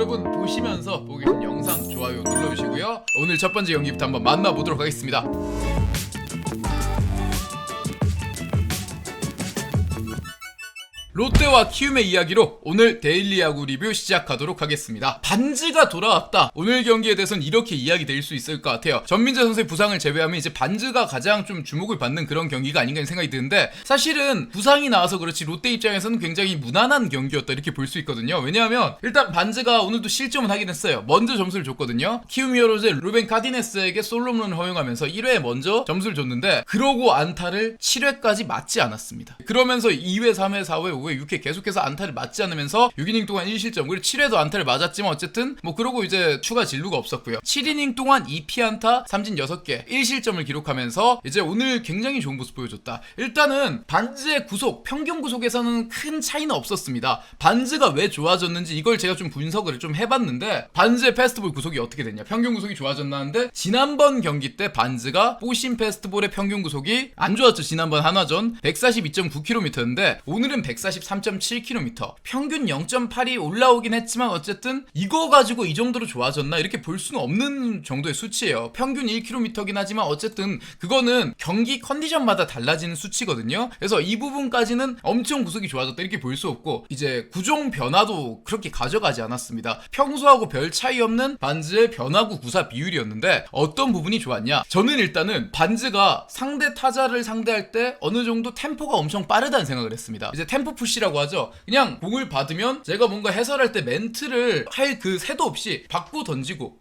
여러분 보시면서 보고 계신 영상 좋아요 눌러주시고요. 오늘 첫 번째 경기부터 한번 만나보도록 하겠습니다. 롯데와 키움의 이야기로 오늘 데일리 야구 리뷰 시작하도록 하겠습니다. 반즈가 돌아왔다. 오늘 경기에 대해서는 이렇게 이야기 될 수 있을 것 같아요. 전민재 선수의 부상을 제외하면 이제 반즈가 가장 좀 주목을 받는 그런 경기가 아닌가 하는 생각이 드는데, 사실은 부상이 나와서 그렇지 롯데 입장에서는 굉장히 무난한 경기였다 이렇게 볼 수 있거든요. 왜냐하면 일단 반즈가 오늘도 실점은 하긴 했어요. 먼저 점수를 줬거든요. 키움 히어로즈의 루벤 카디네스에게 솔로몬을 허용하면서 1회에 먼저 점수를 줬는데, 그러고 안타를 7회까지 맞지 않았습니다. 그러면서 2회, 3회, 4회, 5회, 6회 계속해서 안타를 맞지 않으면서 6이닝 동안 1실점, 그리고 7회도 안타를 맞았지만 어쨌든 뭐 그러고 이제 추가 진루가 없었고요. 7이닝 동안 2피안타 3진 6개 1실점을 기록하면서 이제 오늘 굉장히 좋은 모습 보여줬다. 일단은 반즈의 구속, 평균 구속에서는 큰 차이는 없었습니다. 반즈가 왜 좋아졌는지 이걸 제가 좀 분석을 좀 해봤는데, 반즈의 패스트볼 구속이 어떻게 됐냐, 평균 구속이 좋아졌나 하는데, 지난번 경기 때 반즈가 포심 패스트볼의 평균 구속이 안 좋았죠. 지난번 한화전 142.9km였는데 오늘은 143.7km, 평균 0.8이 올라오긴 했지만 어쨌든 이거 가지고 이 정도로 좋아졌나 이렇게 볼 수는 없는 정도의 수치예요. 평균 1km긴 하지만 어쨌든 그거는 경기 컨디션마다 달라지는 수치거든요. 그래서 이 부분까지는 엄청 구속이 좋아졌다 이렇게 볼 수 없고, 이제 구종 변화도 그렇게 가져가지 않았습니다. 평소하고 별 차이 없는 반즈의 변화구 구사 비율이었는데, 어떤 부분이 좋았냐, 저는 일단은 반즈가 상대 타자를 상대할 때 어느 정도 템포가 엄청 빠르다는 생각을 했습니다. 이제 템포 푸시라고 하죠. 그냥 공을 받으면 제가 뭔가 해설할 때 멘트를 할 그 새도 없이 받고 던지고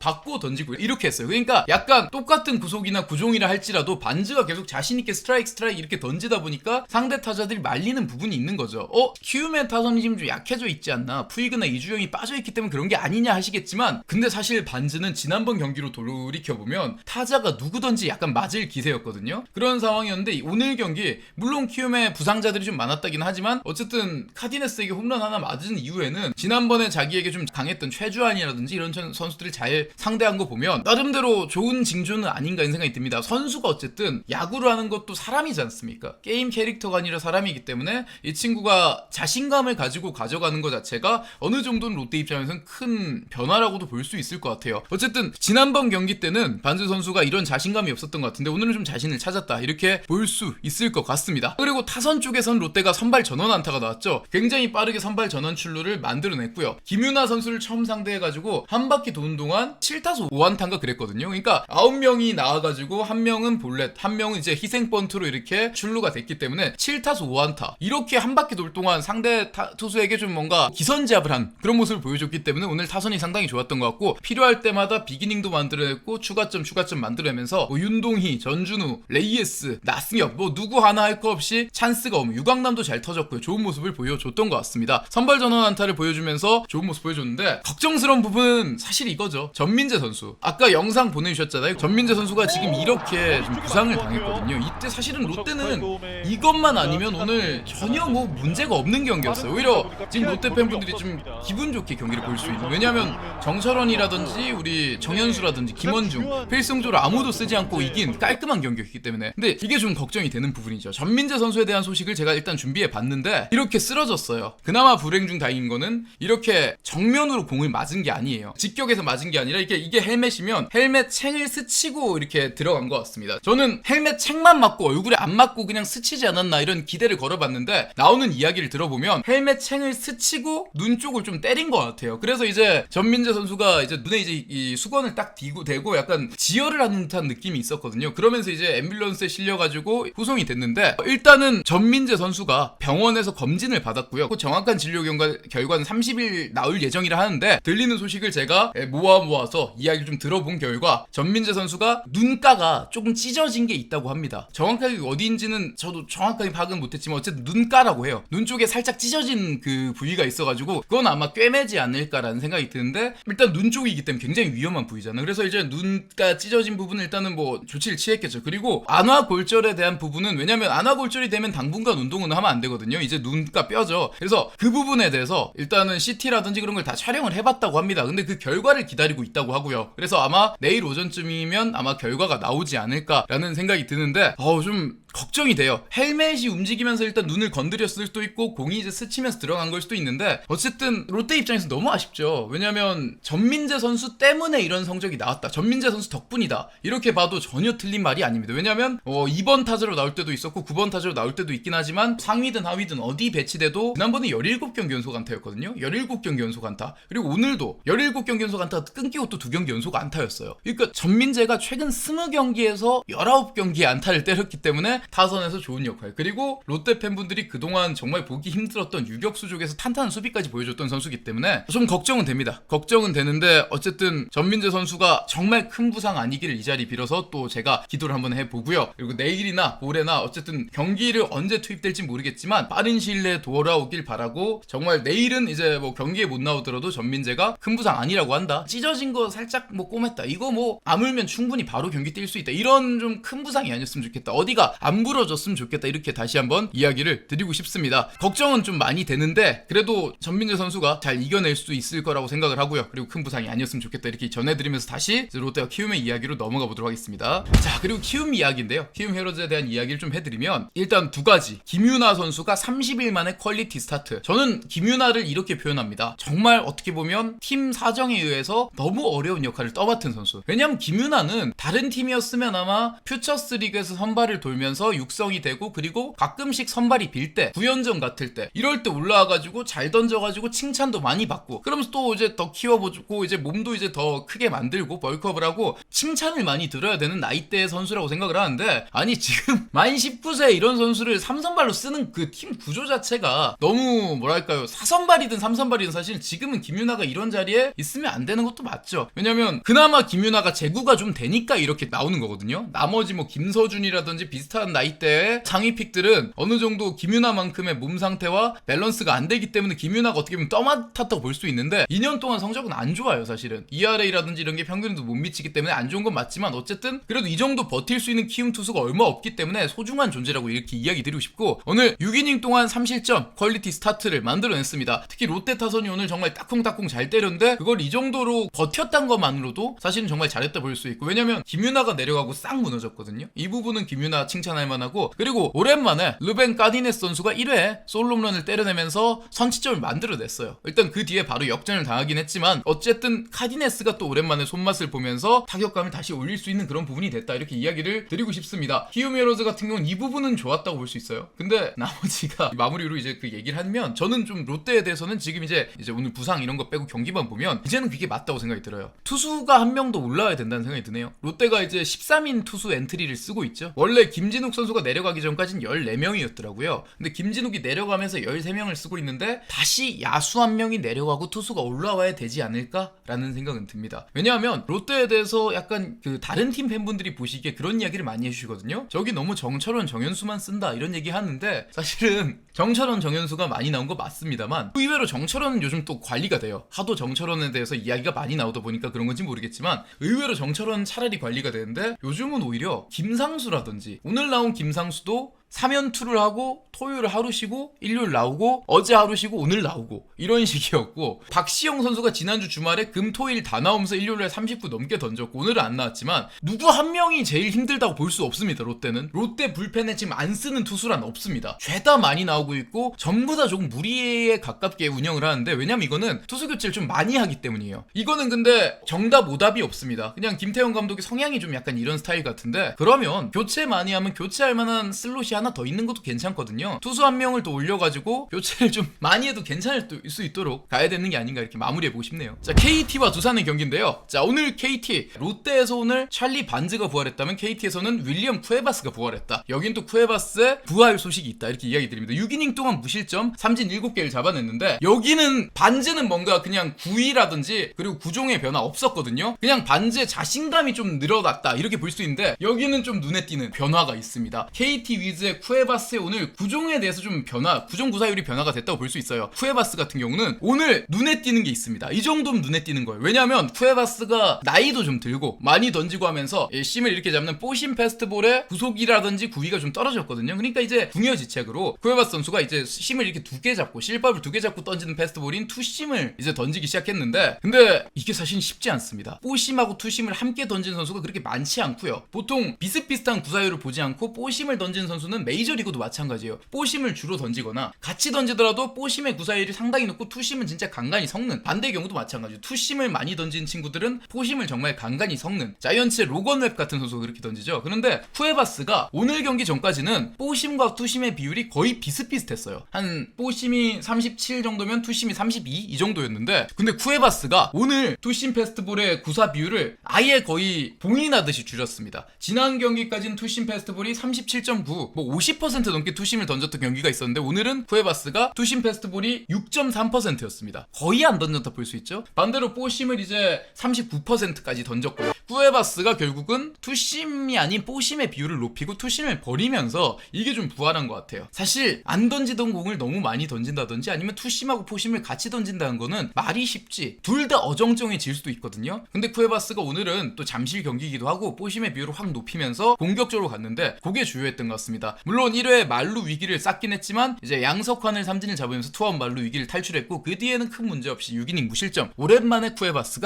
이렇게 했어요. 그러니까 약간 똑같은 구속이나 구종이라 할지라도 반즈가 계속 자신있게 스트라이크 이렇게 던지다 보니까 상대 타자들이 말리는 부분이 있는 거죠. 키움의 타선이 지금 좀 약해져 있지 않나, 푸이그나 이주영이 빠져있기 때문에 그런 게 아니냐 하시겠지만, 근데 사실 반즈는 지난번 경기로 돌이켜보면 타자가 누구든지 약간 맞을 기세였거든요. 그런 상황이었는데 오늘 경기 물론 키움의 부상자들이 좀 많았다긴 하지만 어쨌든 카디네스에게 홈런 하나 맞은 이후에는 지난번에 자기에게 좀 강했던 최주환이라든지 이런 선수들을 잘 상대한 거 보면 나름대로 좋은 징조는 아닌가 하는 생각이 듭니다. 선수가 어쨌든 야구를 하는 것도 사람이지 않습니까? 게임 캐릭터가 아니라 사람이기 때문에 이 친구가 자신감을 가지고 가져가는 것 자체가 어느 정도는 롯데 입장에서는 큰 변화라고도 볼 수 있을 것 같아요. 어쨌든 지난번 경기 때는 반즈 선수가 이런 자신감이 없었던 것 같은데 오늘은 좀 자신을 찾았다 이렇게 볼 수 있을 것 같습니다. 그리고 타선 쪽에서는 롯데가 선발 전원 안타가 나왔죠. 굉장히 빠르게 선발 전원 출루를 만들어냈고요. 김윤아 선수를 처음 상대해가지고 한 바퀴 도는 동안 7타수 5안타인가 그랬거든요. 그러니까 9명이 나와가지고 한 명은 볼넷, 한 명은 이제 희생 번트로 이렇게 출루가 됐기 때문에 7타수 5안타 이렇게 한 바퀴 돌 동안 상대 투수에게 좀 뭔가 기선제압을 한 그런 모습을 보여줬기 때문에 오늘 타선이 상당히 좋았던 것 같고, 필요할 때마다 비기닝도 만들어냈고 추가점 만들어내면서 뭐 윤동희, 전준우, 레이에스, 나승엽 뭐 누구 하나 할 거 없이 찬스가 오면 유강남도 잘 터졌고요. 좋은 모습을 보여줬던 것 같습니다. 선발 전원 안타를 보여주면서 좋은 모습 보여줬는데, 걱정스러운 부분은 사실 이거죠. 전민재 선수, 아까 영상 보내주셨잖아요. 전민재 선수가 지금 이렇게 좀 부상을 당했거든요. 이때 사실은 롯데는 이것만 아니면 오늘 전혀 뭐 문제가 없는 경기였어요. 오히려 지금 롯데 팬분들이 좀 기분 좋게 경기를 볼 수 있는, 왜냐하면 정철원이라든지 우리 정현수라든지 김원중 필승조를 아무도 쓰지 않고 이긴 깔끔한 경기였기 때문에. 근데 이게 좀 걱정이 되는 부분이죠. 전민재 선수에 대한 소식을 제가 일단 준비해 봤는데 이렇게 쓰러졌어요. 그나마 불행 중 다행인 거는 이렇게 정면으로 공을 맞은 게 아니에요. 직격에서 맞은 게 아니라 이게 헬멧이면 헬멧 챙을 스치고 이렇게 들어간 것 같습니다. 저는 헬멧 챙만 맞고 얼굴에 안 맞고 그냥 스치지 않았나 이런 기대를 걸어봤는데, 나오는 이야기를 들어보면 헬멧 챙을 스치고 눈 쪽을 좀 때린 것 같아요. 그래서 이제 전민재 선수가 이제 눈에 이제 이 수건을 딱 대고 약간 지혈을 하는 듯한 느낌이 있었거든요. 그러면서 이제 앰뷸런스에 실려가지고 후송이 됐는데, 일단은 전민재 선수가 병원에서 검진을 받았고요. 그 정확한 진료 결과는 30일 나올 예정이라 하는데, 들리는 소식을 제가 모아서 이야기를 좀 들어본 결과 전민재 선수가 눈가가 조금 찢어진 게 있다고 합니다. 정확하게 어디인지는 저도 정확하게 파악은 못했지만 어쨌든 눈가라고 해요. 눈 쪽에 살짝 찢어진 그 부위가 있어가지고 그건 아마 꿰매지 않을까라는 생각이 드는데, 일단 눈 쪽이기 때문에 굉장히 위험한 부위잖아요. 그래서 이제 눈가 찢어진 부분은 일단은 뭐 조치를 취했겠죠. 그리고 안화골절에 대한 부분은, 왜냐면 안화골절이 되면 당분간 운동은 하면 안 되거든요. 이제 눈가 뼈죠. 그래서 그 부분에 대해서 일단은 CT라든지 그런 걸 다 촬영을 해봤다고 합니다. 근데 그 결과를 기다리고 있다고 하고요. 그래서 아마 내일 오전쯤이면 아마 결과가 나오지 않을까라는 생각이 드는데, 좀 걱정이 돼요. 헬멧이 움직이면서 일단 눈을 건드렸을 수도 있고 공이 이제 스치면서 들어간 걸 수도 있는데 어쨌든 롯데 입장에서 너무 아쉽죠. 왜냐면 전민재 선수 때문에 이런 성적이 나왔다. 전민재 선수 덕분이다. 이렇게 봐도 전혀 틀린 말이 아닙니다. 왜냐면 2번 타자로 나올 때도 있었고 9번 타자로 나올 때도 있긴 하지만 상위든 하위든 어디 배치돼도 지난번에 17경기 연속 안타였거든요. 17경기 연속 안타. 그리고 오늘도 17경기 연속 안타 끊기고 또 2경기 연속 안타였어요. 그러니까 전민재가 최근 20경기에서 19경기에 안타를 때렸기 때문에 타선에서 좋은 역할. 그리고 롯데 팬분들이 그동안 정말 보기 힘들었던 유격수 쪽에서 탄탄한 수비까지 보여줬던 선수기 때문에 좀 걱정은 됩니다. 걱정은 되는데 어쨌든 전민재 선수가 정말 큰 부상 아니기를 이 자리 빌어서 또 제가 기도를 한번 해보고요. 그리고 내일이나 모레나 어쨌든 경기를 언제 투입될지 모르겠지만 빠른 시일 내에 돌아오길 바라고, 정말 내일은 이제 뭐 경기에 못 나오더라도 전민재가 큰 부상 아니라고 한다. 찢어진 거 살짝 뭐 꼬맸다. 이거 뭐 아물면 충분히 바로 경기 뛸 수 있다. 이런 좀 큰 부상이 아니었으면 좋겠다. 어디가 안 부러졌으면 좋겠다. 이렇게 다시 한번 이야기를 드리고 싶습니다. 걱정은 좀 많이 되는데 그래도 전민재 선수가 잘 이겨낼 수 있을 거라고 생각을 하고요. 그리고 큰 부상이 아니었으면 좋겠다. 이렇게 전해드리면서 다시 롯데와 키움의 이야기로 넘어가 보도록 하겠습니다. 자, 그리고 키움 이야기인데요. 키움 히어로즈에 대한 이야기를 좀 해드리면 일단 두 가지. 김윤아 선수가 30일 만에 퀄리티 스타트. 저는 김윤아를 이렇게 표현합니다. 정말 어떻게 보면 팀 사정에 의해서 너무 어려운 역할을 떠맡은 선수. 왜냐면 김윤아는 다른 팀이었으면 아마 퓨처스 리그에서 선발을 돌면서 육성이 되고 그리고 가끔씩 선발이 빌 때, 9연전 같을 때 이럴 때 올라와가지고 잘 던져가지고 칭찬도 많이 받고 그러면서 또 이제 더 키워보고 이제 몸도 이제 더 크게 만들고 벌크업을 하고 칭찬을 많이 들어야 되는 나이대의 선수라고 생각을 하는데, 아니 지금 만 19세 이런 선수를 3선발로 쓰는 그 팀 구조 자체가 너무 뭐랄까요, 4선발이든 3선발이든 사실 지금은 김윤아가 이런 자리에 있으면 안 되는 것도 맞죠. 왜냐면 그나마 김윤아가 제구가 좀 되니까 이렇게 나오는 거거든요. 나머지 뭐 김서준이라든지 비슷한 나이대의 장위픽들은 어느 정도 김윤아만큼의 몸 상태와 밸런스가 안 되기 때문에 김윤아가 어떻게 보면 떠맡았다고 볼 수 있는데 2년 동안 성적은 안 좋아요. 사실은 ERA라든지 이런 게 평균에도 못 미치기 때문에 안 좋은 건 맞지만 어쨌든 그래도 이 정도 버틸 수 있는 키움 투수가 얼마 없기 때문에 소중한 존재라고 이렇게 이야기 드리고 싶고, 오늘 6이닝 동안 3실점 퀄리티 스타트를 만들어냈습니다. 특히 롯데 타선이 오늘 정말 따쿵따쿵 잘 때렸는데 그걸 이 정도로 버텼던 것만으로도 사실은 정말 잘했다 볼 수 있고, 왜냐면 김윤아가 내려가고 싹 무너졌거든요. 이 부분은 김윤아 칭찬할 만하고, 그리고 오랜만에 르벤 까디네스 선수가 1회에 솔홈런을 때려내면서 선취점을 만들어냈어요. 일단 그 뒤에 바로 역전을 당하긴 했지만 어쨌든 카디네스가 또 오랜만에 손맛을 보면서 타격감을 다시 올릴 수 있는 그런 부분이 됐다. 이렇게 이야기를 드리고 싶습니다. 키움 히어로즈 같은 경우는 이 부분은 좋았다고 볼 수 있어요. 근데 나머지가 마무리로 이제 그 얘기를 하면, 저는 좀 롯데에 대해서는 지금 이제 오늘 부상 이런 거 빼고 경기만 보면 이제는 그게 맞다고 생각이 들어요. 투수가 한 명 더 올라와야 된다는 생각이 드네요. 롯데가 이제 13인 투수 엔트리를 쓰고 있죠. 원래 김진욱 선수가 내려가기 전까지는 14명이었더라고요. 근데 김진욱이 내려가면서 13명을 쓰고 있는데 다시 야수 한 명이 내려가고 투수가 올라와야 되지 않을까라는 생각은 듭니다. 왜냐하면 롯데에 대해서 약간 그 다른 팀 팬분들이 보시기에 그런 이야기를 많이 해주시거든요. 저기 너무 정철원, 정현수만 쓴다 이런 얘기 하는데 사실은 정철원, 정현수가 많이 나온 거 맞습니다만 의외로 정철원은 요즘 또 관리가 돼요. 하도 정철원에 대해서 이야기가 많이 나오다 보니까 그런 건지 모르겠지만 의외로 정철원은 차라리 관리가 되는데, 요즘은 오히려 김상수라든지, 오늘 나온 김상수도 3연투를 하고 토요일 하루 쉬고 일요일 나오고 어제 하루 쉬고 오늘 나오고 이런 식이었고, 박시영 선수가 지난주 주말에 금 토일 다 나오면서 일요일에 30구 넘게 던졌고 오늘은 안 나왔지만 누구 한 명이 제일 힘들다고 볼 수 없습니다. 롯데는 롯데 불펜에 지금 안 쓰는 투수란 없습니다. 죄다 많이 나오고 있고 전부 다 조금 무리에 가깝게 운영을 하는데, 왜냐면 이거는 투수 교체를 좀 많이 하기 때문이에요. 이거는 근데 정답 오답이 없습니다. 그냥 김태형 감독의 성향이 좀 약간 이런 스타일 같은데, 그러면 교체 많이 하면 교체할 만한 슬롯이 하나 더 있는 것도 괜찮거든요. 투수 한 명을 더 올려가지고 교체를 좀 많이 해도 괜찮을 수 있도록 가야 되는 게 아닌가 이렇게 마무리해보고 싶네요. 자, KT와 두산의 경기인데요. 자, 오늘 KT, 롯데에서 오늘 찰리 반즈가 부활했다면 KT에서는 윌리엄 쿠에바스가 부활했다. 여긴 또 쿠에바스의 부활 소식이 있다 이렇게 이야기 드립니다. 6이닝 동안 무실점 3진 7개를 잡아냈는데, 여기는 반즈는 뭔가 그냥 구위라든지 그리고 구종의 변화 없었거든요. 그냥 반즈의 자신감이 좀 늘어났다 이렇게 볼 수 있는데, 여기는 좀 눈에 띄는 변화가 있습니다. KT 위즈의 이제 쿠에바스의 오늘 구종에 대해서 좀 구종 구사율이 변화가 됐다고 볼 수 있어요. 쿠에바스 같은 경우는 오늘 눈에 띄는 게 있습니다. 이 정도면 눈에 띄는 거예요. 왜냐하면 쿠에바스가 나이도 좀 들고 많이 던지고 하면서 심을 이렇게 잡는 뽀심 페스트볼의 구속이라든지 구위가 좀 떨어졌거든요. 그러니까 이제 궁여지책으로 쿠에바스 선수가 이제 심을 이렇게 2개 잡고 실밥을 2개 잡고 던지는 페스트볼인 투심을 이제 던지기 시작했는데, 근데 이게 사실 쉽지 않습니다. 뽀심하고 투심을 함께 던지는 선수가 그렇게 많지 않고요. 보통 비슷비슷한 구사율을 보지 않고 뽀심을 던지는 선수는 메이저리그도 마찬가지예요. 뽀심을 주로 던지거나 같이 던지더라도 뽀심의 구사율이 상당히 높고 투심은 진짜 간간히 섞는, 반대의 경우도 마찬가지예요. 투심을 많이 던지는 친구들은 포심을 정말 간간히 섞는, 자이언츠의 로건 웹 같은 선수가 그렇게 던지죠. 그런데 쿠에바스가 오늘 경기 전까지는 뽀심과 투심의 비율이 거의 비슷비슷했어요. 한 뽀심이 37 정도면 투심이 32 이 정도였는데, 근데 쿠에바스가 오늘 투심 페스트볼의 구사 비율을 아예 거의 봉인하듯이 줄였습니다. 지난 경기까지는 투심 페스트볼이 37.9, 뭐 50% 넘게 투심을 던졌던 경기가 있었는데, 오늘은 쿠에바스가 투심 페스트볼이 6.3%였습니다. 거의 안 던졌다 볼 수 있죠. 반대로 뽀심을 이제 39%까지 던졌고요. 쿠에바스가 결국은 투심이 아닌 뽀심의 비율을 높이고 투심을 버리면서 이게 좀 부활한 것 같아요. 사실 안 던지던 공을 너무 많이 던진다든지 아니면 투심하고 포심을 같이 던진다는 거는 말이 쉽지, 둘 다 어정쩡해질 수도 있거든요. 근데 쿠에바스가 오늘은 또 잠실 경기이기도 하고 뽀심의 비율을 확 높이면서 공격적으로 갔는데 그게 주요했던 것 같습니다. 물론 1회 말루 위기를 쌌긴 했지만 이제 양석환을 삼진을 잡으면서 투아웃 말루 위기를 탈출했고, 그 뒤에는 큰 문제 없이 6이닝 무실점, 오랜만에 쿠에바스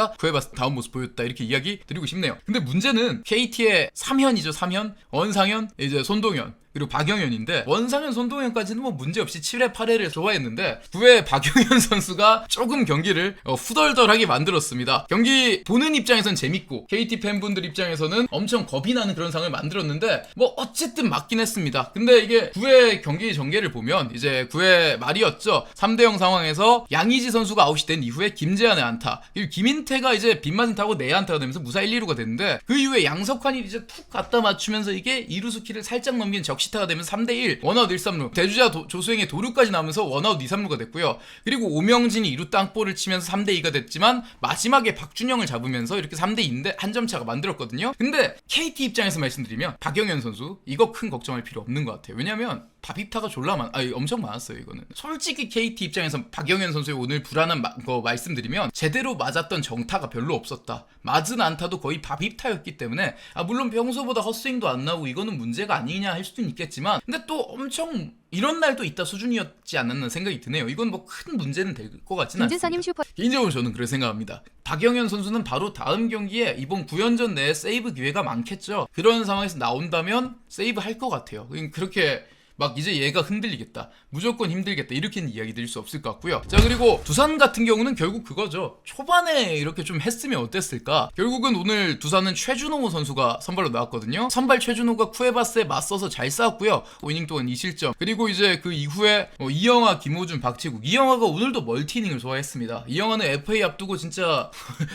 다운 모습 보였다, 이렇게 이야기 드리고 싶네요. 근데 문제는 KT의 3현이죠. 3현, 원상현, 이제 손동현, 그리고 박영현인데, 원상현, 손동현까지는 뭐 문제없이 7회 8회를 좋아했는데 9회 박영현 선수가 조금 경기를 후덜덜하게 만들었습니다. 경기 보는 입장에선 재밌고 KT 팬분들 입장에서는 엄청 겁이 나는 그런 상황을 만들었는데, 뭐 어쨌든 맞긴 했습니다. 근데 이게 9회 경기 전개를 보면 이제 9회 말이었죠. 3대0 상황에서 양의지 선수가 아웃이 된 이후에 김재환의 안타, 그리고 김인태가 이제 빗맞은 타고 내안타가 되면서 무사 1-2루가 됐는데, 그 이후에 양석환이 이제 툭 갖다 맞추면서 이게 2루수 키를 살짝 넘긴 적시타가 되면서 3대1 원아웃 1-3루, 대주자 조수행의 도루까지 나오면서 원아웃 2-3루가 됐고요. 그리고 오명진이 2루 땅볼을 치면서 3대2가 됐지만 마지막에 박준영을 잡으면서 이렇게 3대2인데 한 점 차가 만들었거든요. 근데 KT 입장에서 말씀드리면 박영현 선수 이거 큰 걱정할 필요 없는 것 같아요. 왜냐면 밥입타가 엄청 많았어요. 이거는 솔직히 KT 입장에서 박영현 선수의 오늘 불안한 거 말씀드리면, 제대로 맞았던 정타가 별로 없었다. 맞은 안타도 거의 밥입타였기 때문에 물론 평소보다 헛스윙도 안 나오고 이거는 문제가 아니냐 할 수도 있겠지만, 근데 또 엄청 이런 날도 있다 수준이었지 않았나 생각이 드네요. 이건 뭐 큰 문제는 될 것 같지는 않습니다. 개인적으로 저는 그렇게 생각합니다. 박영현 선수는 바로 다음 경기에 이번 9연전 내에 세이브 기회가 많겠죠. 그런 상황에서 나온다면 세이브 할 것 같아요. 그렇게 막 이제 얘가 흔들리겠다, 무조건 힘들겠다, 이렇게는 이야기 드릴 수 없을 것 같고요. 자, 그리고 두산 같은 경우는 결국 그거죠. 초반에 이렇게 좀 했으면 어땠을까. 결국은 오늘 두산은 최준호 선수가 선발로 나왔거든요. 선발 최준호가 쿠에바스에 맞서서 잘 싸웠고요. 5이닝 동안 2실점. 그리고 이제 그 이후에 이영하, 김호준, 박치국, 이영하가 오늘도 멀티이닝을 소화했습니다. 이영하는 FA 앞두고 진짜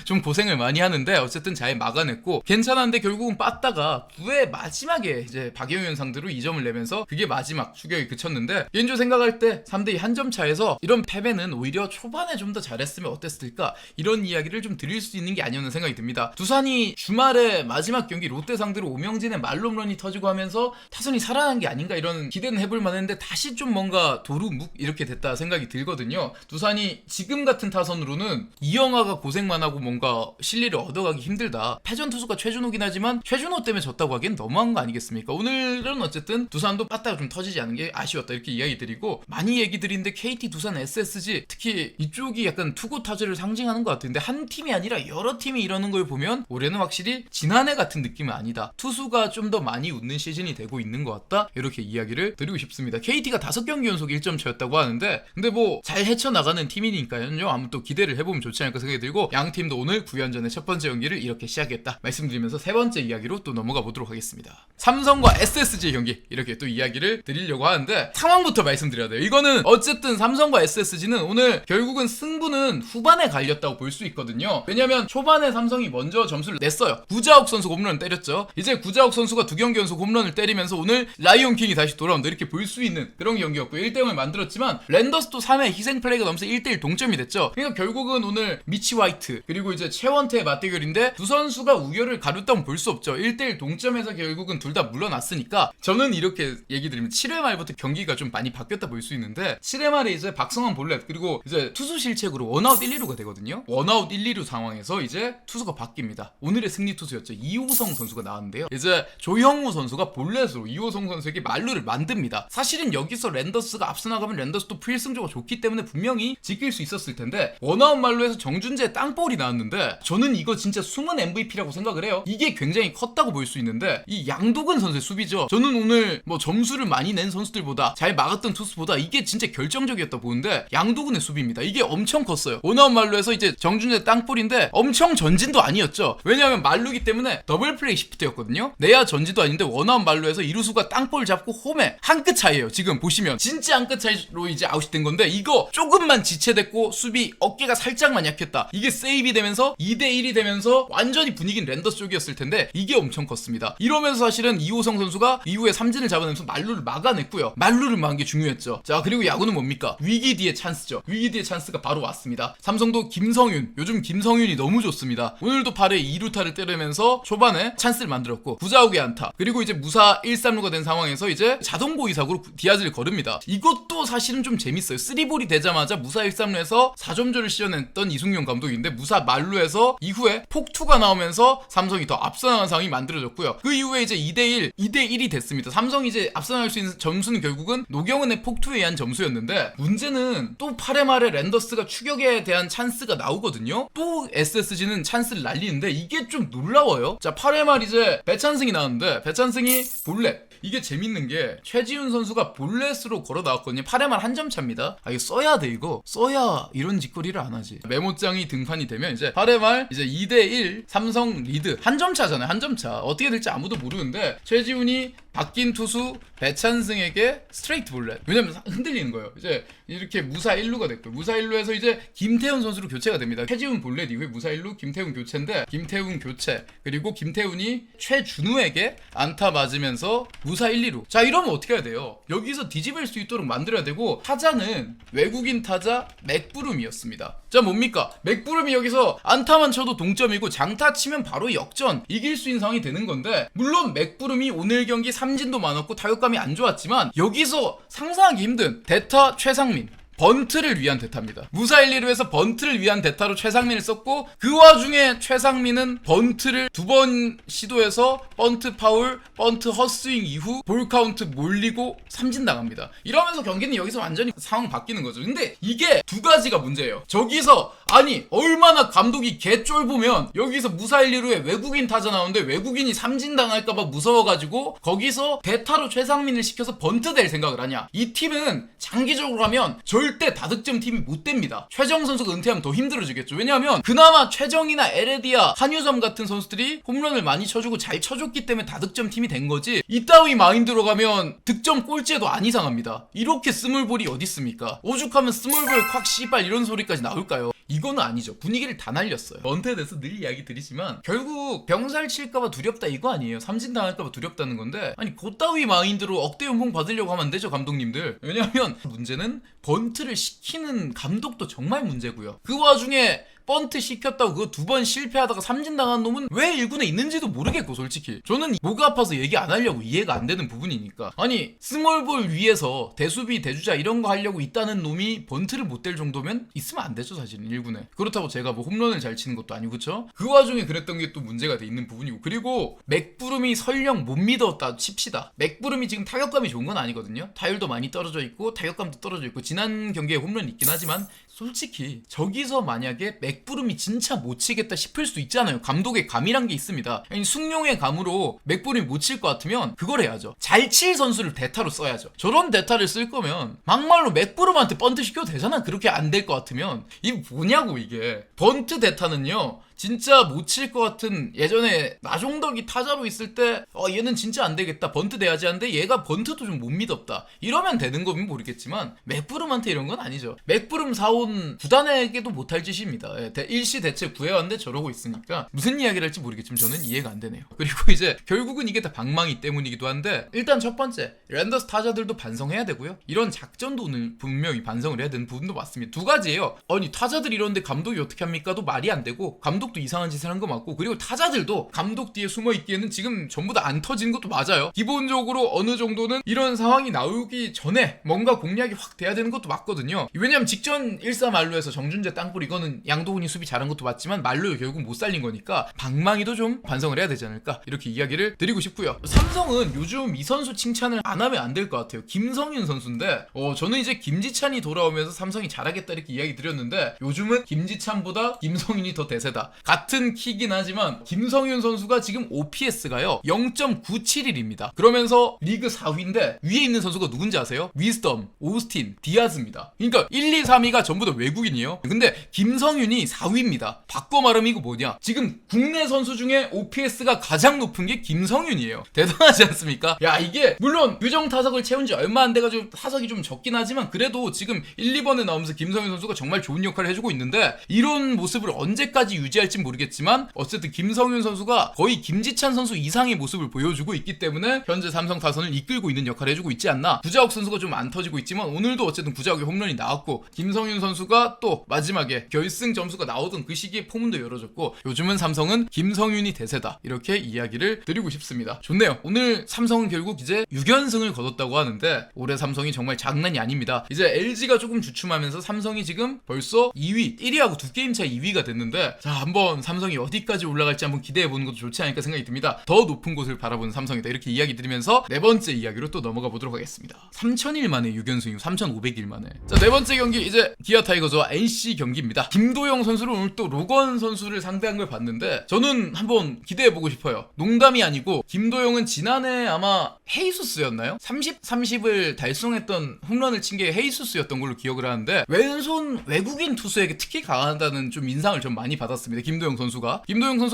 좀 고생을 많이 하는데 어쨌든 잘 막아냈고 괜찮았는데, 결국은 빠따가 9회 마지막에 이제 박영현 상대로 2점을 내면서 그게 마지막 추격이 그쳤는데, 개인적으로 생각할 때 3대2 한 점 차에서 이런 패배는 오히려 초반에 좀 더 잘했으면 어땠을까, 이런 이야기를 좀 드릴 수 있는 게 아니었나 생각이 듭니다. 두산이 주말에 마지막 경기 롯데 상대로 오명진의 말홈런이 터지고 하면서 타선이 살아난 게 아닌가, 이런 기대는 해볼 만했는데 다시 좀 뭔가 도루묵 이렇게 됐다 생각이 들거든요. 두산이 지금 같은 타선으로는 이영하가 고생만 하고 뭔가 실리를 얻어가기 힘들다. 패전 투수가 최준호긴 하지만 최준호 때문에 졌다고 하기엔 너무한 거 아니겠습니까? 오늘은 어쨌든 두산도 빠따가 좀 터지지 않은 게 아쉬웠다, 이렇게 이야기 드리고, 많이 얘기 드리는데 KT, 두산, SSG 특히 이쪽이 약간 투구 타주를 상징하는 것 같은데, 한 팀이 아니라 여러 팀이 이러는 걸 보면 올해는 확실히 지난해 같은 느낌은 아니다. 투수가 좀 더 많이 웃는 시즌이 되고 있는 것 같다, 이렇게 이야기를 드리고 싶습니다. KT가 5경기 연속 1점 차였다고 하는데, 근데 뭐 잘 헤쳐나가는 팀이니까요. 한번 또 기대를 해보면 좋지 않을까 생각이 들고, 양 팀도 오늘 9연전의 첫 번째 경기를 이렇게 시작했다 말씀드리면서 세 번째 이야기로 또 넘어가 보도록 하겠습니다. 삼성과 SSG 경기, 이렇게 또 이야기를 드리려고 하는데 상황부터 말씀드려야 돼요. 이거는 어쨌든 삼성과 SSG는 오늘 결국은 승부는 후반에 갈렸다고 볼 수 있거든요. 왜냐면 초반에 삼성이 먼저 점수를 냈어요. 구자욱 선수가 홈런을 때렸죠. 이제 구자욱 선수가 2경기 연속 홈런을 때리면서 오늘 라이온킹이 다시 돌아온다, 이렇게 볼 수 있는 그런 경기였고 1대0을 만들었지만, 랜더스도 3회 희생 플레이가 넘어서 1대1 동점이 됐죠. 그러니까 결국은 오늘 미치 화이트 그리고 이제 최원태의 맞대결인데 두 선수가 우열을 가렸다고 볼 수 없죠. 1대1 동점에서 결국은 둘 다 물러났으니까, 저는 이렇게 얘기 드리면 7회 말부터 경기가 좀 많이 바뀌었다 볼 수 있는데 7회 말에 이제 박성환 볼넷 그리고 이제 투수 실책으로 원아웃 1, 2루가 되거든요. 원아웃 1, 2루 상황에서 이제 투수가 바뀝니다. 오늘의 승리 투수였죠. 이호성 선수가 나왔는데요. 이제 조형우 선수가 볼넷으로 이호성 선수에게 말루를 만듭니다. 사실은 여기서 랜더스가 앞서 나가면 랜더스도 필승조가 좋기 때문에 분명히 지킬 수 있었을 텐데 원아웃 말루에서 정준재의 땅볼이 나왔는데 저는 이거 진짜 숨은 MVP라고 생각을 해요. 이게 굉장히 컸다고 볼 수 있는데 이 양도근 선수의 수비죠. 저는 오늘 뭐 점수를 많이 낸 선수들보다 잘 막았던 투수보다 이게 진짜 결정적이었다 보는데 양도근의 수비입니다. 이게 엄청 컸어요. 원아웃 말루에서 이제 정준재 땅볼인데 엄청 전진도 아니었죠. 왜냐하면 말루기 때문에 더블 플레이 시프트였거든요. 내야 전진도 아닌데 원아웃 말루에서 이루수가 땅볼 잡고 홈에 한 끗 차이에요. 지금 보시면 진짜 한 끗 차이로 이제 아웃이 된 건데 이거 조금만 지체됐고 수비 어깨가 살짝만 약했다. 이게 세이브이 되면서 2대1이 되면서 완전히 분위기는 랜더스 쪽이었을 텐데 이게 엄청 컸습니다. 이러면서 사실은 이호성 선수가 이후에 삼진을 잡아내면서 말루를 막아냈고요. 말루를 막은 게 중요했죠. 자, 그리고 야구는 뭡니까? 위기 뒤에 찬스죠. 위기 뒤에 찬스가 바로 왔습니다. 삼성도 김성윤, 요즘 김성윤이 너무 좋습니다. 오늘도 8회 2루타를 때리면서 초반에 찬스를 만들었고 구자욱의 안타 그리고 이제 무사 1-3루가 된 상황에서 이제 자동 보이사구로 디아즈를 거릅니다. 이것도 사실은 좀 재밌어요. 3볼이 되자마자 무사 1-3루에서 4점조를 씌워냈던 이승용 감독인데 무사 말루에서 이후에 폭투가 나오면서 삼성이 더 앞서 나간 상황이 만들어졌고요. 그 이후에 이제 2대1이 됐습니다. 삼성이 이제 앞서 나갈 수 있는 점수는 결국은 노경은의 폭투에 의한 점수였는데 문제는 또 8회 말에 랜더스가 추격에 대한 찬스가 나오거든요. 또 SSG는 찬스를 날리는데 이게 좀 놀라워요. 자, 8회 말 이제 배찬승이 나왔는데 배찬승이 볼넷 이게 재밌는 게 최지훈 선수가 볼넷으로 걸어 나왔거든요. 8회 말 한 점 차입니다. 아, 이거 써야 돼. 이거 써야 이런 짓거리를 안 하지. 메모장이 등판이 되면 이제 8회 말 이제 2대1 삼성 리드 한 점 차잖아요. 한 점 차. 어떻게 될지 아무도 모르는데 최지훈이 바뀐 투수 배찬승에게 스트레이트 볼넷. 왜냐면 흔들리는 거예요. 이제 이렇게 무사 1루가 됐고 무사 1루에서 이제 김태훈 선수로 교체가 됩니다. 최지훈 볼넷 이후에 무사 1루 김태훈 교체인데 김태훈 교체 그리고 김태훈이 최준우에게 안타 맞으면서 무사 1, 2루. 자, 이러면 어떻게 해야 돼요? 여기서 뒤집을 수 있도록 만들어야 되고 타자는 외국인 타자 맥부름이었습니다. 자, 뭡니까? 맥부름이 여기서 안타만 쳐도 동점이고 장타 치면 바로 역전 이길 수 있는 상황이 되는 건데 물론 맥부름이 오늘 경기 삼진도 많았고 타격감이 안 좋았지만 여기서 상상하기 힘든 대타 최상민 번트를 위한 대타입니다. 무사 1, 2루에서 번트를 위한 대타로 최상민을 썼고 그 와중에 최상민은 번트를 2번 시도해서 번트 파울, 번트 헛스윙 이후 볼 카운트 몰리고 삼진 당합니다. 이러면서 경기는 여기서 완전히 상황 바뀌는 거죠. 근데 이게 두 가지가 문제예요. 저기서 아니 얼마나 감독이 개쫄보면 여기서 무사 1, 2루에 외국인 타자 나오는데 외국인이 삼진 당할까봐 무서워가지고 거기서 대타로 최상민을 시켜서 번트 될 생각을 하냐. 이 팀은 장기적으로 가면 절대 다득점 팀이 못 됩니다. 최정 선수가 은퇴하면 더 힘들어지겠죠. 왜냐하면 그나마 최정이나 에레디아, 한유섬 같은 선수들이 홈런을 많이 쳐주고 잘 쳐줬기 때문에 다득점 팀이 된 거지. 이따위 마인드로 가면 득점 꼴찌에도 안 이상합니다. 이렇게 스몰볼이 어디 있습니까? 오죽하면 스몰볼 콱 씨발 이런 소리까지 나올까요? 이거는 아니죠. 분위기를 다 날렸어요. 번트에 대해서 늘 이야기 드리지만 결국 병살 칠까봐 두렵다 이거 아니에요. 삼진 당할까봐 두렵다는 건데 아니 그따위 마인드로 억대 연봉 받으려고 하면 안 되죠 감독님들. 왜냐하면 문제는 번트를 시키는 감독도 정말 문제고요. 그 와중에 번트 시켰다고 그거 2번 실패하다가 삼진 당한 놈은 왜 1군에 있는지도 모르겠고 솔직히 저는 목 아파서 얘기 안 하려고 이해가 안 되는 부분이니까 아니 스몰볼 위에서 대수비 대주자 이런 거 하려고 있다는 놈이 번트를 못 댈 정도면 있으면 안 되죠 사실은 1군에. 그렇다고 제가 뭐 홈런을 잘 치는 것도 아니고 그쵸? 그 와중에 그랬던 게 또 문제가 돼 있는 부분이고 그리고 맥부름이 설령 못 믿었다 칩시다. 맥부름이 지금 타격감이 좋은 건 아니거든요. 타율도 많이 떨어져 있고 타격감도 떨어져 있고 지난 경기에 홈런 있긴 하지만 솔직히 저기서 만약에 맥부름이 진짜 못 치겠다 싶을 수 있잖아요. 감독의 감이란 게 있습니다. 아니, 숙룡의 감으로 맥부름이 못 칠 것 같으면 그걸 해야죠. 잘 칠 선수를 대타로 써야죠. 저런 대타를 쓸 거면 막말로 맥부름한테 번트 시켜도 되잖아. 그렇게 안 될 것 같으면. 이게 뭐냐고 이게. 번트 대타는요. 진짜 못 칠 것 같은 예전에 나종덕이 타자로 있을 때 얘는 진짜 안 되겠다 번트 돼야지 하는데 얘가 번트도 좀 못 믿었다 이러면 되는 거면 모르겠지만 맥부름한테 이런 건 아니죠. 맥부름 사온 구단에게도 못할 짓입니다. 일시 대체 구해왔는데 저러고 있으니까 무슨 이야기를 할지 모르겠지만 저는 이해가 안 되네요. 그리고 이제 결국은 이게 다 방망이 때문이기도 한데 일단 첫 번째 랜더스 타자들도 반성해야 되고요. 이런 작전도 오늘 분명히 반성을 해야 되는 부분도 맞습니다. 두 가지예요. 아니 타자들 이런데 감독이 어떻게 합니까도 말이 안 되고 감독 감독도 이상한 짓을 한 거 맞고, 그리고 타자들도 감독 뒤에 숨어 있기에는 지금 전부 다 안 터지는 것도 맞아요. 기본적으로 어느 정도는 이런 상황이 나오기 전에 뭔가 공략이 확 돼야 되는 것도 맞거든요. 왜냐면 직전 1사 말루에서 정준재 땅볼, 이거는 양도훈이 수비 잘한 것도 맞지만 말루 결국 못 살린 거니까 방망이도 좀 반성을 해야 되지 않을까, 이렇게 이야기를 드리고 싶고요. 삼성은 요즘 이 선수 칭찬을 안 하면 안 될 것 같아요. 김성윤 선수인데 저는 이제 김지찬이 돌아오면서 삼성이 잘하겠다 이렇게 이야기 드렸는데, 요즘은 김지찬보다 김성윤이 더 대세다. 같은 키긴 하지만 김성윤 선수가 지금 OPS가요 0.971입니다. 그러면서 리그 4위인데 위에 있는 선수가 누군지 아세요? 위스덤, 오스틴, 디아즈입니다. 그러니까 1, 2, 3위가 전부 다 외국인이에요. 근데 김성윤이 4위입니다. 바꿔 말하면 이거 뭐냐, 지금 국내 선수 중에 OPS가 가장 높은 게 김성윤이에요. 대단하지 않습니까? 야, 이게 물론 규정 타석을 채운 지 얼마 안 돼가지고 타석이 좀 적긴 하지만 그래도 지금 1, 2번에 나오면서 김성윤 선수가 정말 좋은 역할을 해주고 있는데, 이런 모습을 언제까지 유지할지 모르겠지만 어쨌든 김성윤 선수가 거의 김지찬 선수 이상의 모습을 보여주고 있기 때문에 현재 삼성 타선을 이끌고 있는 역할을 해주고 있지 않나. 구자욱 선수가 좀 안 터지고 있지만 오늘도 어쨌든 구자욱의 홈런이 나왔고, 김성윤 선수가 또 마지막에 결승 점수가 나오던 그 시기에 포문도 열어줬고, 요즘은 삼성은 김성윤이 대세다, 이렇게 이야기를 드리고 싶습니다. 좋네요. 오늘 삼성은 결국 이제 6연승을 거뒀다고 하는데 올해 삼성이 정말 장난이 아닙니다. 이제 LG가 조금 주춤하면서 삼성이 지금 벌써 2위, 1위하고 2게임 차 2위가 됐는데, 자, 한번 삼성이 어디까지 올라갈지 한번 기대해보는 것도 좋지 않을까 생각이 듭니다. 더 높은 곳을 바라보는 삼성이다, 이렇게 이야기 드리면서 네 번째 이야기로 또 넘어가 보도록 하겠습니다. 3000일 만에 6연승이고 3500일 만에. 자, 네 번째 경기 이제 기아 타이거즈와 NC 경기입니다. 김도영 선수를 오늘 또 로건 선수를 상대한 걸 봤는데 저는 한번 기대해보고 싶어요. 농담이 아니고 김도영은 지난해 아마 헤이수스였나요? 30을 달성했던 홈런을 친 게 헤이수스였던 걸로 기억을 하는데, 왼손 외국인 투수에게 특히 강하다는 좀 인상을 좀 많이 받았습니다. 김도영 선수가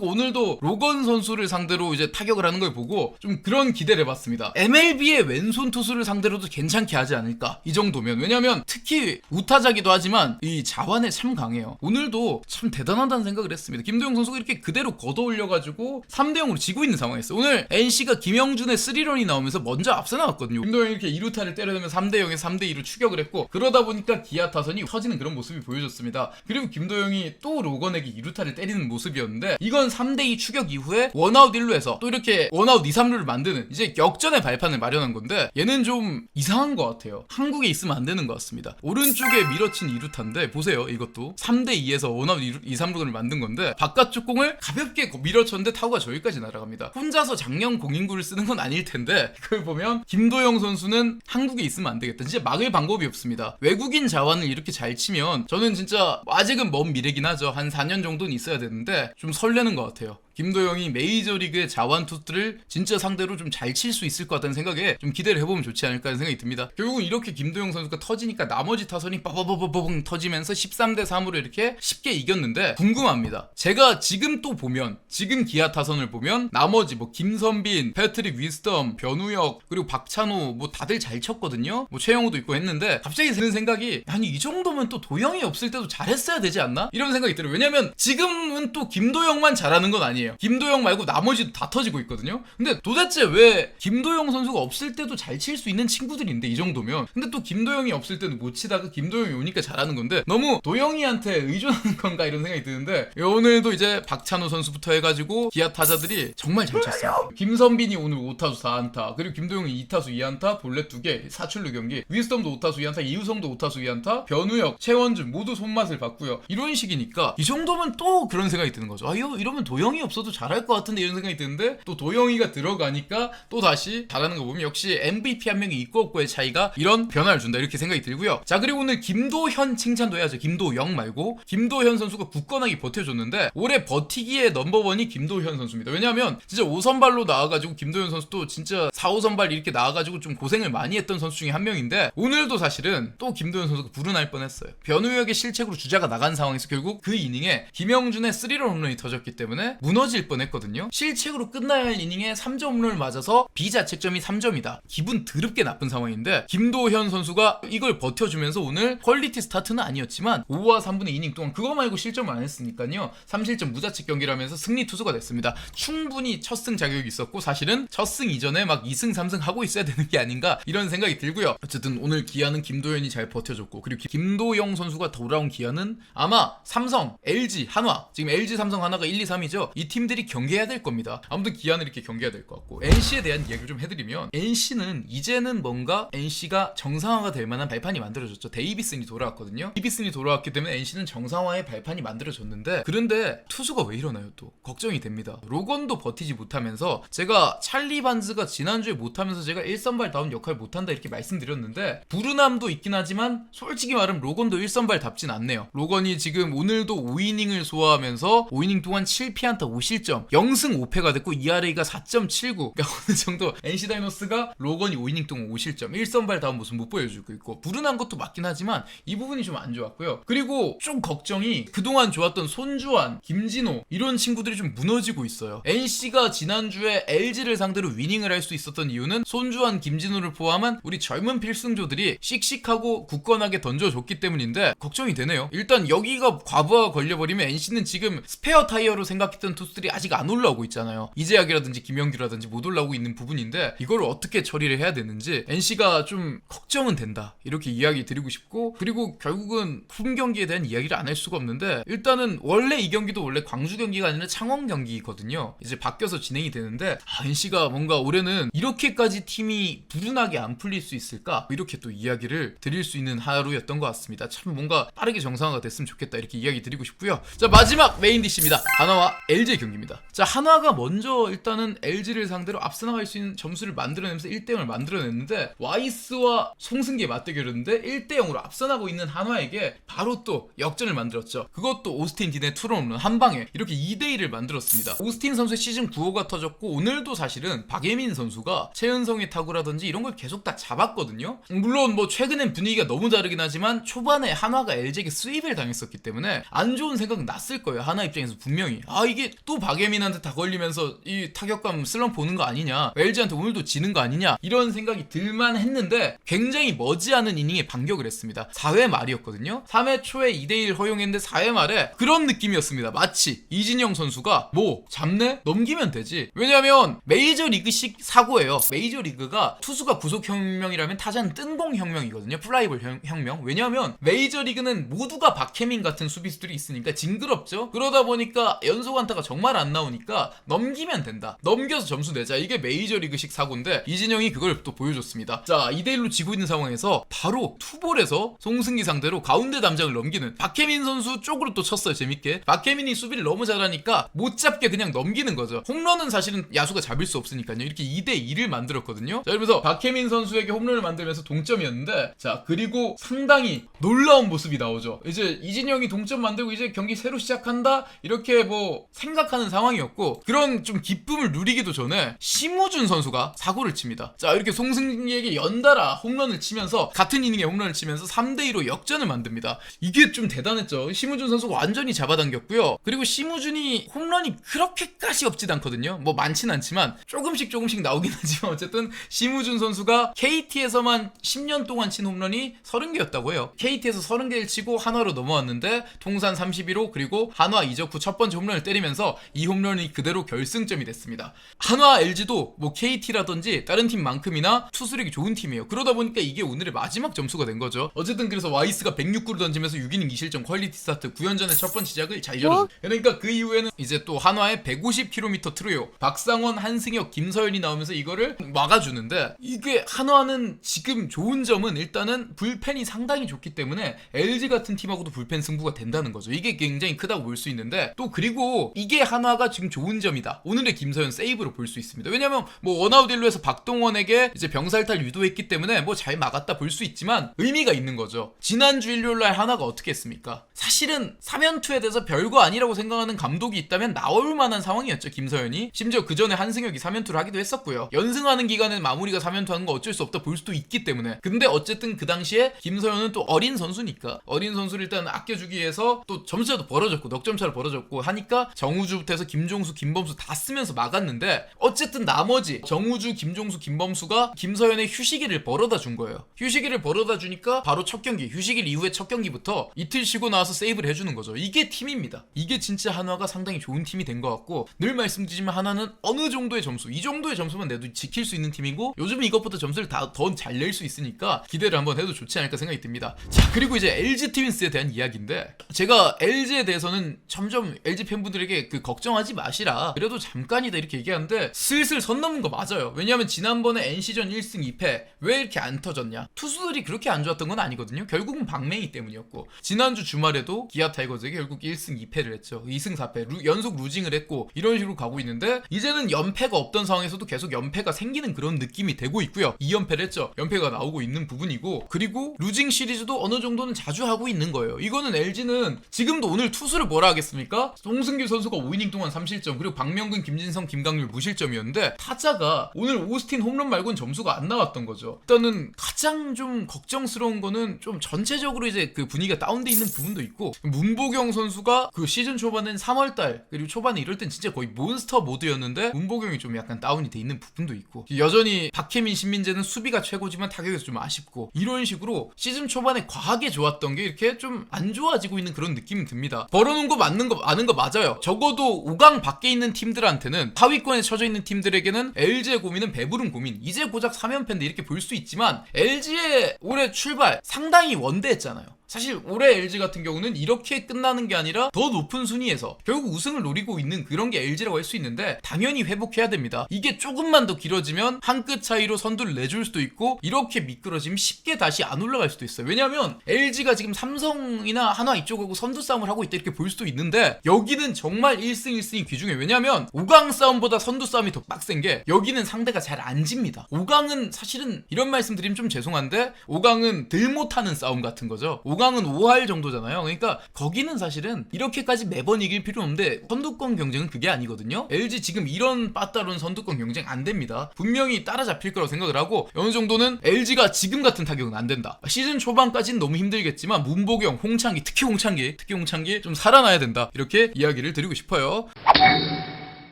오늘도 로건 선수를 상대로 이제 타격을 하는 걸 보고 좀 그런 기대를 해봤습니다. MLB의 왼손 투수를 상대로도 괜찮게 하지 않을까, 이 정도면. 왜냐면 특히 우타자기도 하지만 이 자완에 참 강해요. 오늘도 참 대단하다는 생각을 했습니다. 김도영 선수가 이렇게 그대로 걷어올려가지고 3대0으로 지고 있는 상황이었어요. 오늘 NC가 김영준의 3런이 나오면서 먼저 앞서 나왔거든요. 김도영이 이렇게 2루타를 때려내면서 3대0에 3대2로 추격을 했고, 그러다 보니까 기아 타선이 터지는 그런 모습이 보여졌습니다. 그리고 김도영이 또 로건에게 2루타를 때리는 모습이었는데, 이건 3대2 추격 이후에 원아웃 1루에서 또 이렇게 원아웃 2, 3루를 만드는 이제 역전의 발판을 마련한 건데, 얘는 좀 이상한 것 같아요. 한국에 있으면 안 되는 것 같습니다. 오른쪽에 밀어친 2루타인데 보세요. 이것도 3대2에서 원아웃 2, 3루를 만든 건데, 바깥쪽 공을 가볍게 밀어쳤는데 타구가 저기까지 날아갑니다. 혼자서 장령 공인구를 쓰는 건 아닐 텐데, 그걸 보면 김도영 선수는 한국에 있으면 안 되겠다. 진짜 막을 방법이 없습니다. 외국인 자원을 이렇게 잘 치면 저는 진짜 아직은 먼 미래긴 하죠. 한 4년 정도는 있어야 되는데 좀 설레는 것 같아요. 김도영이 메이저리그의 자완 투수를 진짜 상대로 좀 잘 칠 수 있을 것 같다는 생각에 좀 기대를 해보면 좋지 않을까 하는 생각이 듭니다. 결국은 이렇게 김도영 선수가 터지니까 나머지 타선이 빠바바바바봉 터지면서 13대3으로 이렇게 쉽게 이겼는데, 궁금합니다. 제가 지금 또 보면, 지금 기아 타선을 보면 나머지 뭐 김선빈, 패트릭 위스덤, 변우혁, 그리고 박찬호 뭐 다들 잘 쳤거든요. 뭐 최영우도 있고 했는데 갑자기 드는 생각이, 아니 이 정도면 또 도영이 없을 때도 잘했어야 되지 않나? 이런 생각이 들어요. 왜냐면 지금은 또 김도영만 잘하는 건 아니에요. 김도영 말고 나머지도 다 터지고 있거든요. 근데 도대체 왜 김도영 선수가 없을 때도 잘 칠 수 있는 친구들인데, 이 정도면. 근데 또 김도영이 없을 때는 못 치다가 김도영이 오니까 잘하는 건데, 너무 도영이한테 의존하는 건가 이런 생각이 드는데, 오늘도 이제 박찬호 선수부터 해가지고 기아 타자들이 정말 잘 쳤어요. 김선빈이 오늘 5타수 4안타, 그리고 김도영이 2타수 2안타, 볼넷 2개, 사출루 경기, 위스덤도 5타수 2안타, 이우성도 5타수 2안타, 변우혁, 최원준 모두 손맛을 봤고요. 이런 식이니까 이 정도면 또 그런 생각이 드는 거죠. 아, 이러면 도영이 없어도 잘할 것 같은데, 이런 생각이 드는데, 또 도영이가 들어가니까 또 다시 잘하는 거 보면 역시 MVP 한 명이 있고 없고의 차이가 이런 변화를 준다, 이렇게 생각이 들고요. 자, 그리고 오늘 김도현 칭찬도 해야죠. 김도영 말고 김도현 선수가 굳건하게 버텨줬는데, 올해 버티기의 넘버원이 김도현 선수입니다. 왜냐하면 진짜 5선발로 나와가지고 김도현 선수도 진짜 4, 5선발 이렇게 나와가지고 좀 고생을 많이 했던 선수 중에 한 명인데, 오늘도 사실은 또 김도현 선수가 불운할 뻔했어요. 변우혁의 실책으로 주자가 나간 상황에서 결국 그 이닝에 김영준의 3런 홈런이 터졌기 때문에 무너질 뻔했거든요. 실책으로 끝나야 할 이닝에 3점 홈런을 맞아서 비자책점이 3점이다. 기분 드럽게 나쁜 상황인데 김도현 선수가 이걸 버텨주면서 오늘 퀄리티 스타트는 아니었지만 5와 3분의 2이닝 동안 그거 말고 실점을 안 했으니까요. 3실점 무자책 경기라면서 승리 투수가 됐습니다. 충분히 첫승 자격이 있었고 사실은 첫승 이전에 막 2승 3승 하고 있어야 되는 게 아닌가 이런 생각이 들고요. 어쨌든 오늘 기아는 김도현이 잘 버텨줬고 그리고 김도영 선수가 돌아온 기아는 아마 삼성, LG, 한화 지금 LG, 삼성, 한화가 1, 2, 3이죠. 이 팀들이 경기해야 될 겁니다. 아무튼 기아는 이렇게 경기해야 될 것 같고 NC에 대한 이야기를 좀 해드리면 NC는 이제는 뭔가 NC가 정상화가 될 만한 발판이 만들어졌죠. 데이비슨이 돌아왔거든요. 데이비슨이 돌아왔기 때문에 NC는 정상화의 발판이 만들어졌는데 그런데 투수가 왜 이러나요 또? 걱정이 됩니다. 로건도 버티지 못하면서 제가 찰리 반즈가 지난주에 못하면서 제가 1선발다운 역할 못한다 이렇게 말씀드렸는데 불운함도 있긴 하지만 솔직히 말하면 로건도 1선발답진 않네요. 로건이 지금 오늘도 5이닝을 소화하면서 5이닝 동안 7피안타 5실점 0승 5패가 됐고 ERA가 4.79 그러니까 어느 정도 NC 다이노스가 로건이 5이닝 동안 5실점 1선발다운 모습 못 보여주고 있고 불운한 것도 맞긴 하지만 이 부분이 좀 안 좋았고요. 그리고 좀 걱정이 그동안 좋았던 손주환, 김진호 이런 친구들이 좀 무너지고 있어요. NC가 지난주에 LG를 상대로 위닝을 할 수 있었던 이유는 손주환, 김진호를 포함한 우리 젊은 필승조들이 씩씩하고 굳건하게 던져줬기 때문인데 걱정이 되네요. 일단 여기가 과부하가 걸려버리면 NC는 지금 스페어 타이어로 생각했던 투수들이 아직 안 올라오고 있잖아요. 이재학이라든지 김영규라든지 못 올라오고 있는 부분인데 이걸 어떻게 처리를 해야 되는지 NC가 좀 걱정은 된다 이렇게 이야기 드리고 싶고 그리고 결국은 홈 경기에 대한 이야기를 안 할 수가 없는데 일단은 원래 이 경기도 원래 광주 경기가 아니라 창원 경기거든요. 이제 바뀌어서 진행이 되는데 NC가 뭔가 올해는 이렇게까지 팀이 불운하게 안 풀릴 수 있을까 이렇게 또 이야기를 드릴 수 있는 하루였던 것 같습니다. 참 뭔가 빠르게 정상화가 됐으면 좋겠다 이렇게 이야기 드리고 싶고요. 자 마지막 메인 디시입니다. 한화와 LG 경기입니다. 자 한화가 먼저 일단은 LG를 상대로 앞서 나갈 수 있는 점수를 만들어내면서 1대0을 만들어냈는데 와이스와 송승기의 맞대결이었는데 1대0으로 앞서 나고 있는 한화에게 바로 또 역전을 만들었죠. 그것도 오스틴 딘의 투런홈런 한 방에 이렇게 2대1을 만들었습니다. 오스틴 선수의 시즌 9호가 터졌고 오늘도 사실은 박예민 선수가 최은성의 타구라든지 이런 걸 계속 다 잡았거든요. 물론 뭐 최근엔 분위기가 너무 다르긴 하지만 초반에 한화가 LG에게 스윕을 당했었기 때문에 안 좋은 생각 났을 거예요. 한화 입장에서 분명히 이게 또 박예민한테 다 걸리면서 이 타격감 슬럼프 오는 거 아니냐 LG한테 오늘도 지는 거 아니냐 이런 생각이 들만 했는데 굉장히 머지않은 이닝에 반격을 했습니다. 4회 말이었거든요. 3회 초에 2대1 허용했는데 4회 말에 그런 느낌이었습니다. 마치 이진영 선수가 뭐 잡네? 넘기면 되지. 왜냐면 메이저리그식 사고예요. 메이저리그가 투수가 구속혁명이라면 타자는 뜬공혁명이거든요. 플라이볼 혁명. 왜냐면 메이저리그는 모두가 박혜민 같은 수비수들이 있으니까 징그럽죠. 그러다 보니까 연속 안타가 정말 안 나오니까 넘기면 된다. 넘겨서 점수 내자. 이게 메이저리그식 사고인데 이진영이 그걸 또 보여줬습니다. 자 2대1로 지고 있는 상황에서 바로 투볼에서 송승기 상대로 가운데 담장을 넘기는 박혜민 선수 쪽으로 또 쳤어요. 재밌게. 박혜민이 수비를 너무 잘하니까 못 잡게 그냥 넘기는 거죠. 홈런은 사실은 야수가 잡을 수 없으니까요. 이렇게 2대2를 만들었거든요. 자 그러면서 박혜민 선수에게 홈런을 만들면서 동점이었는데 자 그리고 상당히 놀라운 모습이 나오죠. 이제 이진영이 동점 만들고 이제 경기 새로 시작한다 이렇게 뭐 생각하는 상황이었고 그런 좀 기쁨을 누리기도 전에 심우준 선수가 사고를 칩니다. 자 이렇게 송승기에게 연달아 홈런을 치면서 같은 이닝에 홈런을 치면서 3대2로 역전을 만듭니다. 이게 좀 대단했죠. 심우준 선수가 완전히 잡아당겼고요. 그리고 심우준이 홈런이 그렇게까지 없진 않거든요. 뭐 많진 않지만 조금씩 나오긴 하지만 어쨌든 심우준 선수가 KT에서만 10년 동안 친 홈런이 30개였다고 해요. KT에서 30개를 치고 한화로 넘어왔는데 통산 31호 그리고 한화 이적 후 첫 번째 홈런을 때리면서 이 홈런이 그대로 결승점이 됐습니다. 한화 LG도 뭐 KT라든지 다른 팀만큼이나 투수력이 좋은 팀이에요. 그러다 보니까 이게 오늘의 마지막 점수가 된 거죠. 어쨌든 그래서 와이스가 106구를 던지면서 6이닝 2실점 퀄리티 스타트 9연전의 첫 번째 시작을 잘 열어줬어요. 그러니까 그 이후에는 이제 또 한화의 150km 트로요. 박상원, 한승혁, 김서현이 나오면서 이거를 막아주는데 이게 한화는 지금 좋은 점은 일단은 불펜이 상당히 좋기 때문에 LG 같은 팀하고도 불펜 승부가 된다는 거죠. 이게 굉장히 크다고 볼 수 있는데 또 그리고 이게 한화가 지금 좋은 점이다. 오늘의 김서현 세이브로 볼 수 있습니다. 왜냐면 뭐 원아웃 1루에서 박동원에게 이제 병살탈 유도했기 때문에 뭐 잘 막았다 볼 수 있지만 의미가 있는 거죠. 지난주 일요일날 한화가 어떻게 했습니까? 사실은 3연투에 대해서 별거 아니라고 생각하는 감독이 있다면 나올 만한 상황이었죠. 김서현이. 심지어 그 전에 한승혁이 3연투를 하기도 했었고요. 연승하는 기간에 마무리가 3연투 하는 거 어쩔 수 없다 볼 수도 있기 때문에. 근데 어쨌든 그 당시에 김서현은 또 어린 선수니까 어린 선수를 일단 아껴주기 위해서 또 점수차도 벌어졌고 넉점차를 벌어졌고 하니까 정우주 정우주부터 해서 김종수, 김범수 다 쓰면서 막았는데 어쨌든 나머지 정우주, 김종수, 김범수가 김서현의 휴식일을 벌어다 준 거예요. 휴식일을 벌어다 주니까 바로 첫 경기, 휴식일 이후에 첫 경기부터 이틀 쉬고 나와서 세이브를 해주는 거죠. 이게 팀입니다. 이게 진짜 한화가 상당히 좋은 팀이 된 것 같고, 늘 말씀드리지만 한화는 어느 정도의 점수, 이 정도의 점수만 내도 지킬 수 있는 팀이고, 요즘은 이것보다 점수를 더 잘 낼 수 있으니까 기대를 한번 해도 좋지 않을까 생각이 듭니다. 자, 그리고 이제 LG 트윈스에 대한 이야기인데, 제가 LG에 대해서는 점점 LG 팬분들에게 걱정하지 마시라, 그래도 잠깐이다 이렇게 얘기하는데 슬슬 선 넘은 거 맞아요. 왜냐하면 지난번에 NC전 1승 2패 왜 이렇게 안 터졌냐, 투수들이 그렇게 안 좋았던 건 아니거든요. 결국은 박맹이 때문이었고, 지난주 주말에도 기아 타이거즈에게 결국 1승 2패를 했죠. 2승 4패 연속 루징을 했고, 이런 식으로 가고 있는데, 이제는 연패가 없던 상황에서도 계속 연패가 생기는 그런 느낌이 되고 있고요. 2연패를 했죠. 연패가 나오고 있는 부분이고, 그리고 루징 시리즈도 어느 정도는 자주 하고 있는 거예요. 이거는 LG는 지금도 오늘 투수를 뭐라 하겠습니까? 송승규 선수가 5이닝 동안 3실점, 그리고 박명근, 김진성, 김강률 무실점이었는데, 타자가 오늘 오스틴 홈런 말고는 점수가 안 나왔던 거죠. 일단은 가장 좀 걱정스러운 거는 좀 전체적으로 이제 분위기가 다운돼 있는 부분도 있고, 문보경 선수가 시즌 초반엔 3월달 그리고 초반에 이럴 땐 진짜 거의 몬스터 모드였는데 문보경이 좀 약간 다운이 돼 있는 부분도 있고, 여전히 박혜민, 신민재는 수비가 최고지만 타격에서 좀 아쉽고, 이런 식으로 시즌 초반에 과하게 좋았던 게 이렇게 좀 안 좋아지고 있는 그런 느낌이 듭니다. 벌어놓은 거 아는 거 맞아요. 적어도 5강 밖에 있는 팀들한테는, 하위권에 처져 있는 팀들에게는 LG의 고민은 배부른 고민, 이제 고작 3연패인데 이렇게 볼 수 있지만, LG의 올해 출발 상당히 원대했잖아요. 사실 올해 LG 같은 경우는 이렇게 끝나는 게 아니라 더 높은 순위에서 결국 우승을 노리고 있는 그런 게 LG라고 할 수 있는데, 당연히 회복해야 됩니다. 이게 조금만 더 길어지면 한 끗 차이로 선두를 내줄 수도 있고, 이렇게 미끄러지면 쉽게 다시 안 올라갈 수도 있어요. 왜냐하면 LG가 지금 삼성이나 한화 이쪽하고 선두 싸움을 하고 있다 이렇게 볼 수도 있는데, 여기는 정말 1승 1승이 귀중해요. 왜냐하면 5강 싸움보다 선두 싸움이 더 빡센 게, 여기는 상대가 잘 안 집니다. 5강은 사실은 이런 말씀 드리면 좀 죄송한데, 5강은 들 못하는 싸움 같은 거죠. 5강은 5할 정도잖아요. 그러니까 거기는 사실은 이렇게까지 매번 이길 필요는 없는데, 선두권 경쟁은 그게 아니거든요. LG 지금 이런 빠따로는 선두권 경쟁 안 됩니다. 분명히 따라잡힐 거라고 생각을 하고, 어느 정도는 LG가 지금 같은 타격은 안 된다. 시즌 초반까지는 너무 힘들겠지만 문보경, 홍창기, 특히 홍창기 좀 살아나야 된다, 이렇게 이야기를 드리고 싶어요.